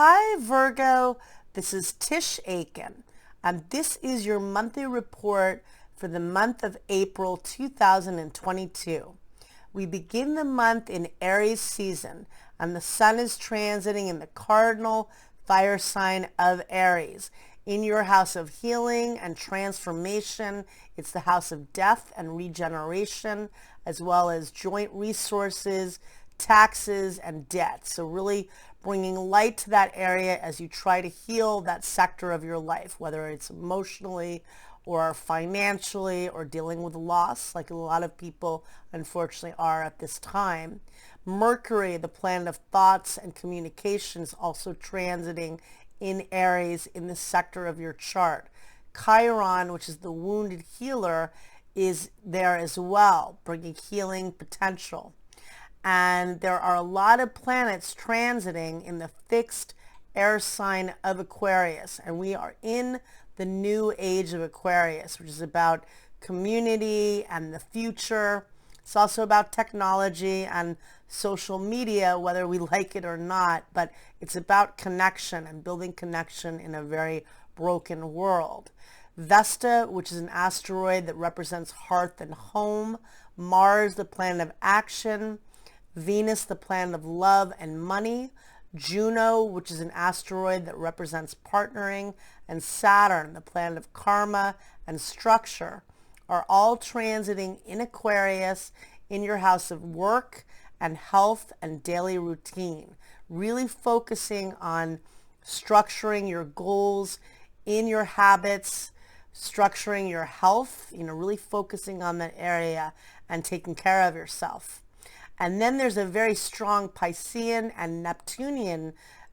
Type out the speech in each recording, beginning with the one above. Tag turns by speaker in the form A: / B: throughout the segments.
A: Hi Virgo, this is Tisch Aitken, and this is your monthly report for the month of April 2022. We begin the month in Aries season, and the sun is transiting in the cardinal fire sign of Aries. In your house of healing and transformation, it's the house of death and regeneration, as well as joint resources, taxes, and debt. So really bringing light to that area as you try to heal that sector of your life, whether it's emotionally or financially or dealing with loss, like a lot of people unfortunately are at this time. Mercury, the planet of thoughts and communications, also transiting in Aries in the sector of your chart. Chiron, which is the wounded healer, is there as well, bringing healing potential. And there are a lot of planets transiting in the fixed air sign of Aquarius, and we are in the new age of Aquarius, which is about community and the future. It's also about technology and social media, whether we like it or not, but it's about connection and building connection in a very broken world. Vesta, which is an asteroid that represents hearth and home. Mars, the planet of action. Venus, the planet of love and money. Juno, which is an asteroid that represents partnering, and Saturn, the planet of karma and structure, are all transiting in Aquarius in your house of work and health and daily routine, really focusing on structuring your goals in your habits, structuring your health, really focusing on that area and taking care of yourself. And then there's a very strong Piscean and Neptunian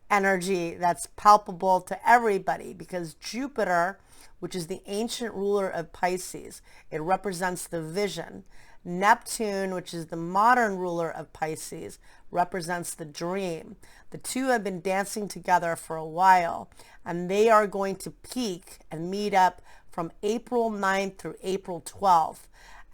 A: energy that's palpable to everybody because Jupiter, which is the ancient ruler of Pisces, it represents the vision. Neptune, which is the modern ruler of Pisces, represents the dream. The two have been dancing together for a while, and they are going to peak and meet up from April 9th through April 12th.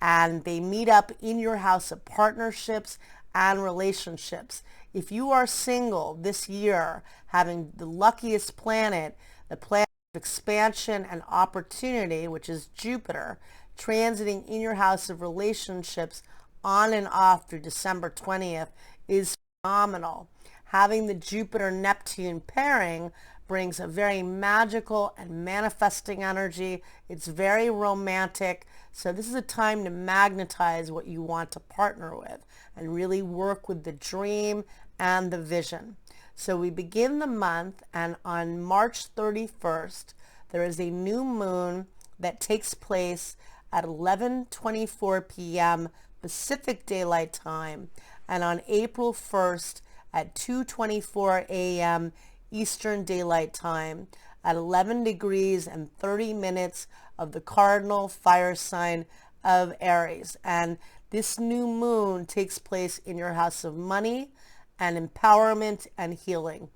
A: And they meet up in your house of partnerships and relationships. If you are single this year, having the luckiest planet, the planet of expansion and opportunity, which is Jupiter, transiting in your house of relationships on and off through December 20th is phenomenal. Having the Jupiter-Neptune pairing brings a very magical and manifesting energy. It's very romantic. So this is a time to magnetize what you want to partner with and really work with the dream and the vision. So we begin the month, and on March 31st, there is a new moon that takes place at 11:24 p.m. Pacific Daylight Time, and on April 1st at 2:24 a.m. Eastern Daylight Time at 11 degrees and 30 minutes of the cardinal fire sign of Aries. And this new moon takes place in your house of money and empowerment and healing.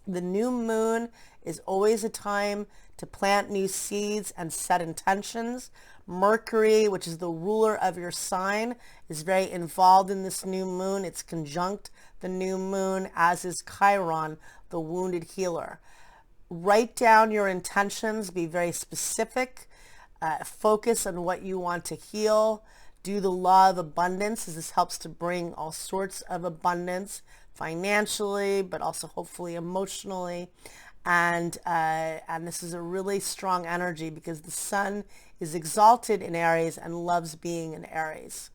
A: The new moon is always a time to plant new seeds and set intentions. Mercury, which is the ruler of your sign, is very involved in this new moon. It's conjunct the new moon, as is Chiron, the wounded healer. Write down your intentions, be very specific, focus on what you want to heal. Do the law of abundance, as this helps to bring all sorts of abundance financially, but also hopefully emotionally. And this is a really strong energy because the sun is exalted in Aries and loves being in Aries.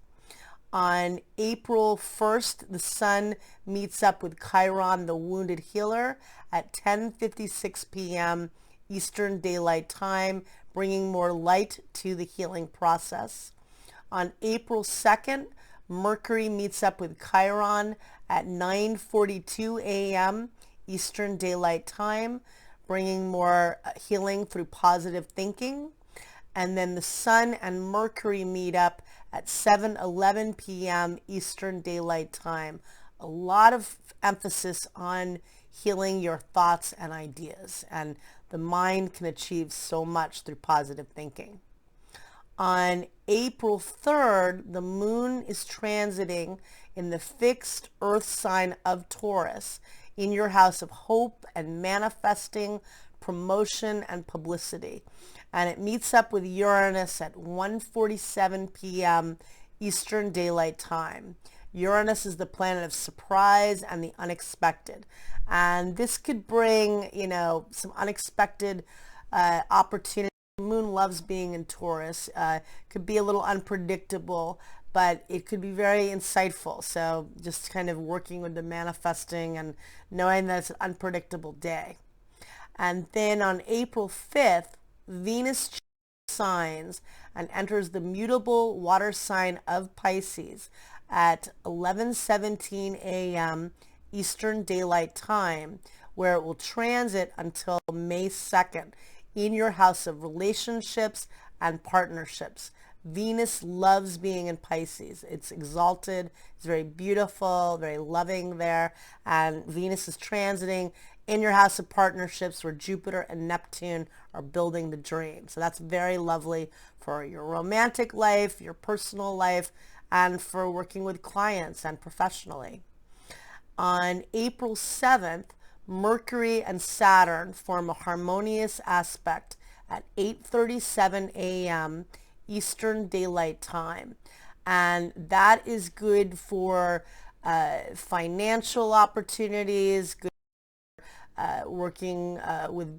A: On April 1st, the sun meets up with Chiron, the wounded healer, at 10:56 p.m. Eastern Daylight Time, bringing more light to the healing process. On April 2nd, Mercury meets up with Chiron at 9:42 a.m. Eastern Daylight Time, bringing more healing through positive thinking. And then the sun and Mercury meet up at 7:11 p.m. Eastern Daylight Time. A lot of emphasis on healing your thoughts and ideas, and the mind can achieve so much through positive thinking. On April 3rd, the moon is transiting in the fixed earth sign of Taurus in your house of hope and manifesting, promotion, and publicity. And it meets up with Uranus at 1:47 p.m. Eastern Daylight Time. Uranus is the planet of surprise and the unexpected. And this could bring, some unexpected opportunity. The moon loves being in Taurus. Could be a little unpredictable, but it could be very insightful. So just kind of working with the manifesting and knowing that it's an unpredictable day. And then on April 5th, Venus changes signs and enters the mutable water sign of Pisces at 11:17 a.m. Eastern Daylight Time, where it will transit until May 2nd in your house of relationships and partnerships. Venus loves being in Pisces. It's exalted, it's very beautiful, very loving there, and Venus is transiting in your house of partnerships where Jupiter and Neptune are building the dream. So that's very lovely for your romantic life, your personal life, and for working with clients and professionally. On April 7th, Mercury and Saturn form a harmonious aspect at 8:37 a.m. Eastern Daylight Time. And that is good for financial opportunities, good working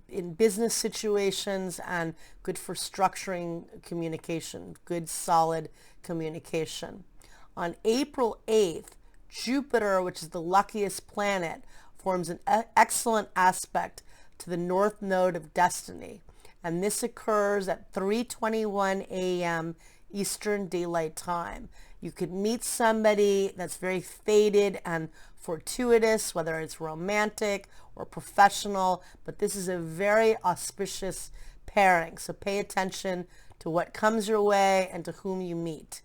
A: in business situations, and good for structuring communication, good solid communication. On April 8th, Jupiter, which is the luckiest planet, forms an excellent aspect to the north node of destiny. And this occurs at 3:21 a.m. Eastern Daylight Time. You could meet somebody that's very fated and fortuitous, whether it's romantic or professional, but this is a very auspicious pairing. So pay attention to what comes your way and to whom you meet.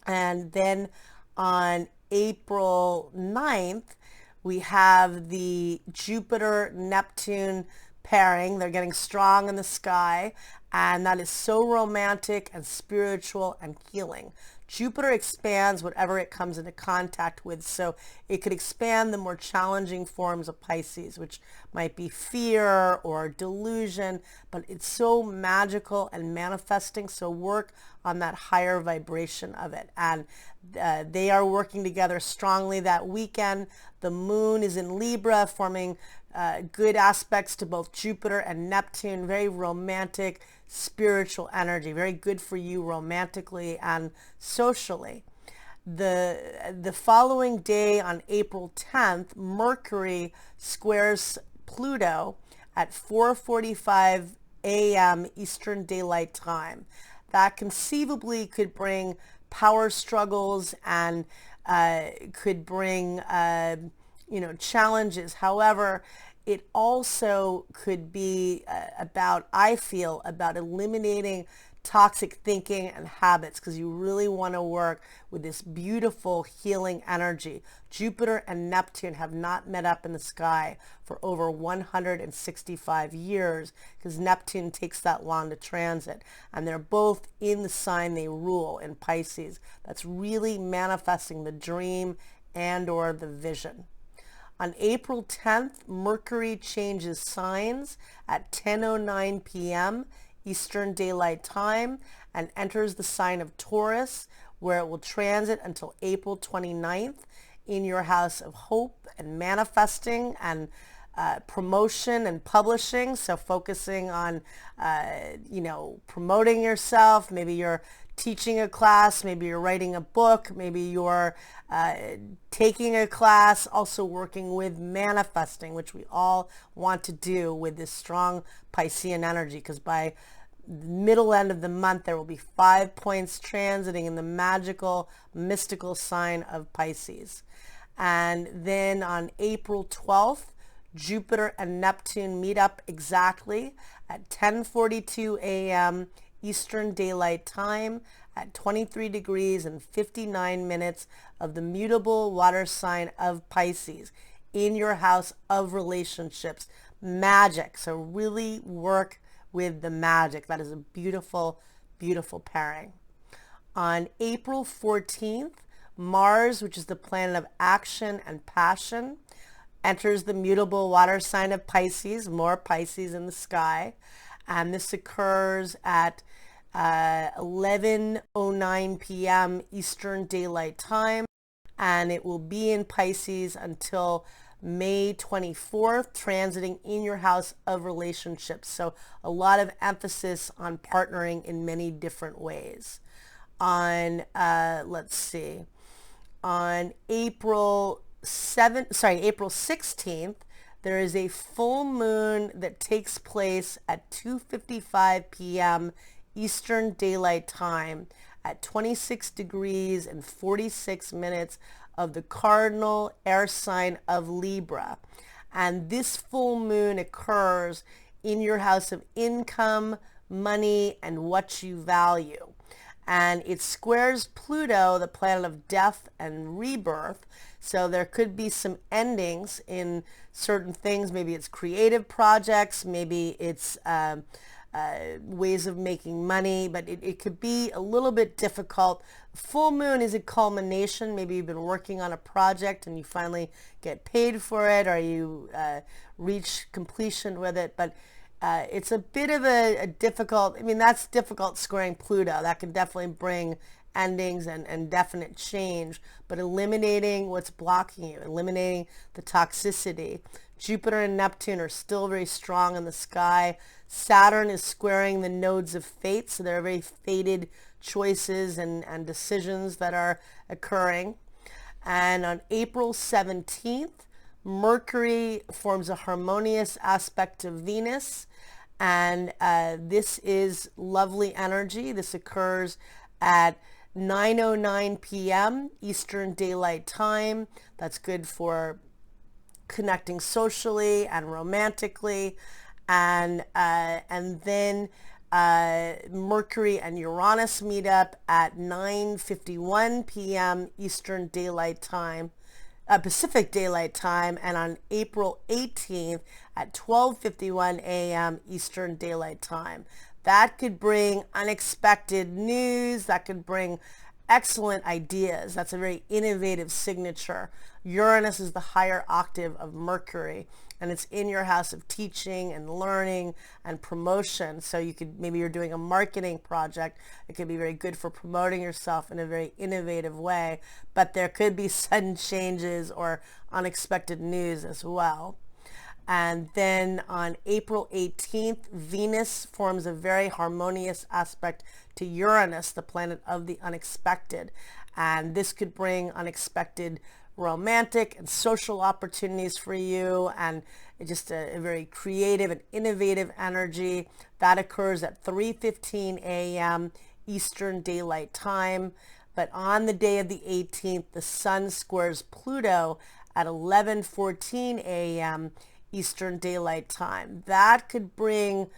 A: And then on April 9th, we have the Jupiter-Neptune pairing. They're getting strong in the sky, and that is so romantic and spiritual and healing. Jupiter expands whatever it comes into contact with, so it could expand the more challenging forms of Pisces, which might be fear or delusion, but it's so magical and manifesting, so work on that higher vibration of it. And they are working together strongly that weekend. The moon is in Libra, forming good aspects to both Jupiter and Neptune, very romantic, spiritual energy, very good for you romantically and socially. The following day on April 10th, Mercury squares Pluto at 4:45 a.m. Eastern Daylight Time. That conceivably could bring power struggles and could bring challenges. However, it also could be I feel, about eliminating toxic thinking and habits, because you really want to work with this beautiful healing energy. Jupiter and Neptune have not met up in the sky for over 165 years because Neptune takes that long to transit, and they're both in the sign they rule in Pisces. That's really manifesting the dream and or the vision. On April 10th, Mercury changes signs at 10:09 p.m. Eastern Daylight Time and enters the sign of Taurus, where it will transit until April 29th in your house of hope and manifesting and promotion and publishing. So focusing on, promoting yourself. Maybe you're teaching a class, maybe you're writing a book, maybe you're taking a class, also working with manifesting, which we all want to do with this strong Piscean energy, because by the middle end of the month there will be 5 points transiting in the magical, mystical sign of Pisces. And then on April 12th, Jupiter and Neptune meet up exactly at 10:42 a.m. Eastern Daylight Time at 23 degrees and 59 minutes of the mutable water sign of Pisces in your house of relationships. Magic. So really work with the magic. That is a beautiful, beautiful pairing. On April 14th, Mars, which is the planet of action and passion, enters the mutable water sign of Pisces, more Pisces in the sky. And this occurs at 11:09 p.m. Eastern Daylight Time. And it will be in Pisces until May 24th, transiting in your house of relationships. So a lot of emphasis on partnering in many different ways. On, let's see, on April 16th, there is a full moon that takes place at 2:55 p.m. Eastern Daylight Time at 26 degrees and 46 minutes of the cardinal air sign of Libra. And this full moon occurs in your house of income, money, and what you value. And it squares Pluto, the planet of death and rebirth. So there could be some endings in certain things. Maybe it's creative projects, maybe it's ways of making money, but it could be a little bit difficult. Full moon is a culmination. Maybe you've been working on a project and you finally get paid for it, or you reach completion with it, but it's a bit of a difficult, I mean, that's difficult squaring Pluto. That can definitely bring endings and definite change, but eliminating what's blocking you, eliminating the toxicity. Jupiter and Neptune are still very strong in the sky. Saturn is squaring the nodes of fate, so there are very fated choices and decisions that are occurring. And on April 17th, Mercury forms a harmonious aspect to Venus, and this is lovely energy. This occurs at 9:09 p.m. Eastern Daylight Time. That's good for connecting socially and romantically, and then Mercury and Uranus meet up at 9:51 p.m. Eastern Daylight Time, Pacific Daylight Time, and on April 18th at 12:51 a.m. Eastern Daylight Time. That could bring unexpected news. That could bring excellent ideas. That's a very innovative signature. Uranus is the higher octave of Mercury, and it's in your house of teaching and learning and promotion. So you could, maybe you're doing a marketing project. It could be very good for promoting yourself in a very innovative way, but there could be sudden changes or unexpected news as well. And then on April 18th, Venus forms a very harmonious aspect to Uranus, the planet of the unexpected. And this could bring unexpected romantic and social opportunities for you, and just a very creative and innovative energy. That occurs at 3:15 a.m. Eastern Daylight Time. But on the day of the 18th, the Sun squares Pluto at 11:14 a.m. Eastern Daylight Time. That could bring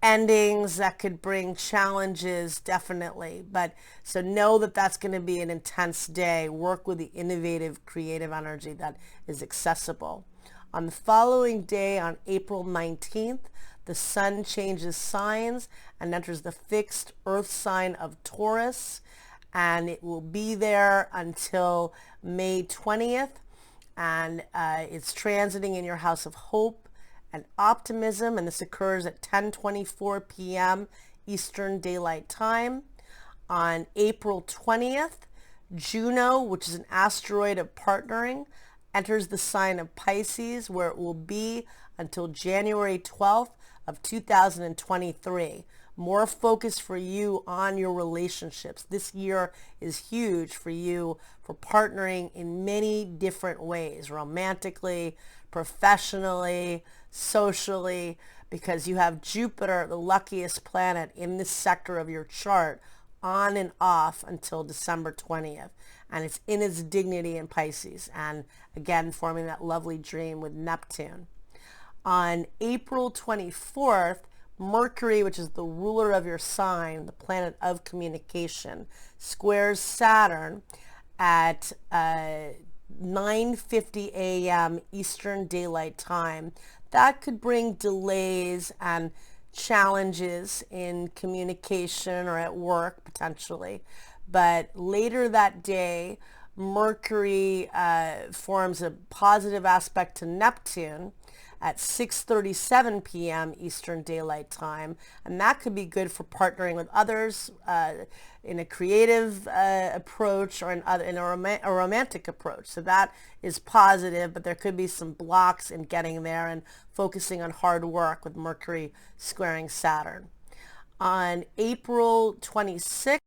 A: endings, that could bring challenges, definitely. But so know that that's going to be an intense day. Work with the innovative, creative energy that is accessible. On the following day, on April 19th, the Sun changes signs and enters the fixed Earth sign of Taurus, and it will be there until May 20th. And it's transiting in your house of hope and optimism, and this occurs at 10:24 p.m. Eastern Daylight Time. On April 20th, Juno, which is an asteroid of partnering, enters the sign of Pisces, where it will be until January 12th of 2023. More focus for you on your relationships. This year is huge for you for partnering in many different ways, romantically, professionally, socially, because you have Jupiter, the luckiest planet in this sector of your chart, on and off until December 20th. And it's in its dignity in Pisces, and again, forming that lovely dream with Neptune. On April 24th, Mercury, which is the ruler of your sign, the planet of communication, squares Saturn at 9:50 a.m. Eastern Daylight Time. That could bring delays and challenges in communication or at work potentially. But later that day, Mercury forms a positive aspect to Neptune at 6:37 p.m. Eastern Daylight Time, and that could be good for partnering with others in a creative approach or in a romantic approach. So that is positive, but there could be some blocks in getting there and focusing on hard work with Mercury squaring Saturn. On April 26th,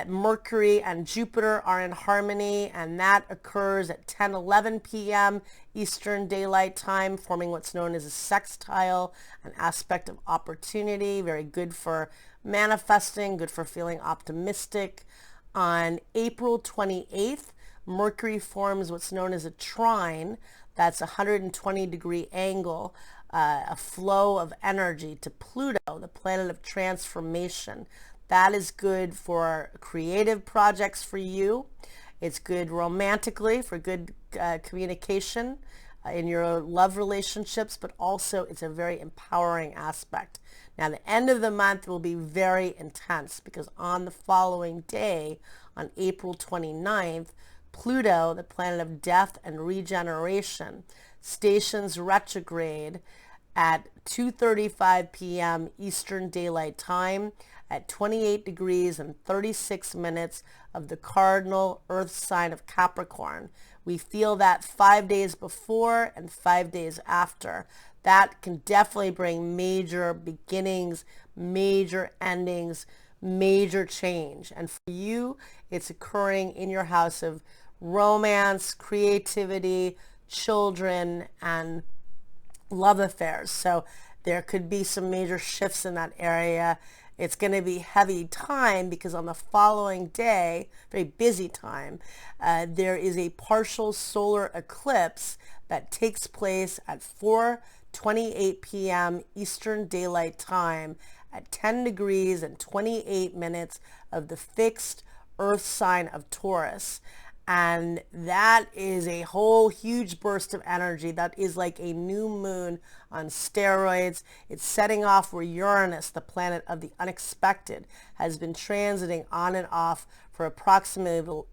A: Mercury and Jupiter are in harmony, and that occurs at 10:11 p.m. Eastern Daylight Time, forming what's known as a sextile, an aspect of opportunity, very good for manifesting, good for feeling optimistic. On April 28th, Mercury forms what's known as a trine. That's a 120-degree angle, a flow of energy to Pluto, the planet of transformation. That is good for creative projects for you. It's good romantically for good communication in your love relationships, but also it's a very empowering aspect. Now, the end of the month will be very intense because on the following day, on April 29th, Pluto, the planet of death and regeneration, stations retrograde at 2:35 p.m. Eastern Daylight Time at 28 degrees and 36 minutes of the cardinal earth sign of Capricorn. We feel that 5 days before and 5 days after. That can definitely bring major beginnings, major endings, major change. And for you, it's occurring in your house of romance, creativity, children, and love affairs. So there could be some major shifts in that area. It's going to be heavy time because on the following day, very busy time, there is a partial solar eclipse that takes place at 4:28 p.m. Eastern Daylight Time at 10 degrees and 28 minutes of the fixed earth sign of Taurus. And that is a whole huge burst of energy. That is like a new moon on steroids. It's setting off where Uranus, the planet of the unexpected, has been transiting on and off for approximately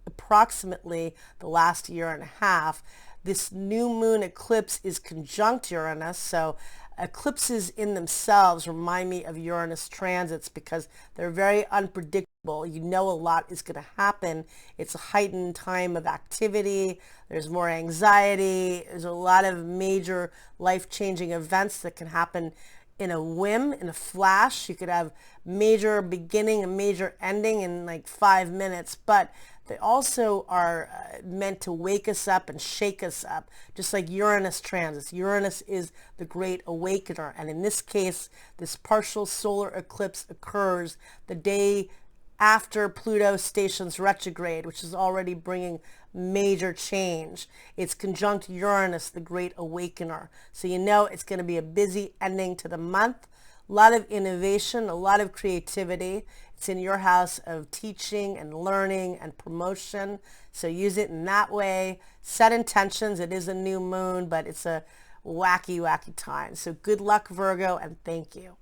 A: the last year and a half. This new moon eclipse is conjunct Uranus, so eclipses in themselves remind me of Uranus transits because they're very unpredictable. You know a lot is going to happen. It's a heightened time of activity. There's more anxiety. There's a lot of major life-changing events that can happen in a whim, in a flash. You could have major beginning and major ending in like 5 minutes, but they also are meant to wake us up and shake us up, just like Uranus transits. Uranus is the great awakener, and in this case, this partial solar eclipse occurs the day after Pluto stations retrograde, which is already bringing major change. It's conjunct Uranus, the great awakener. So you know it's going to be a busy ending to the month. A lot of innovation, a lot of creativity. It's in your house of teaching and learning and promotion. So use it in that way. Set intentions. It is a new moon, but it's a wacky, wacky time. So good luck, Virgo, and thank you.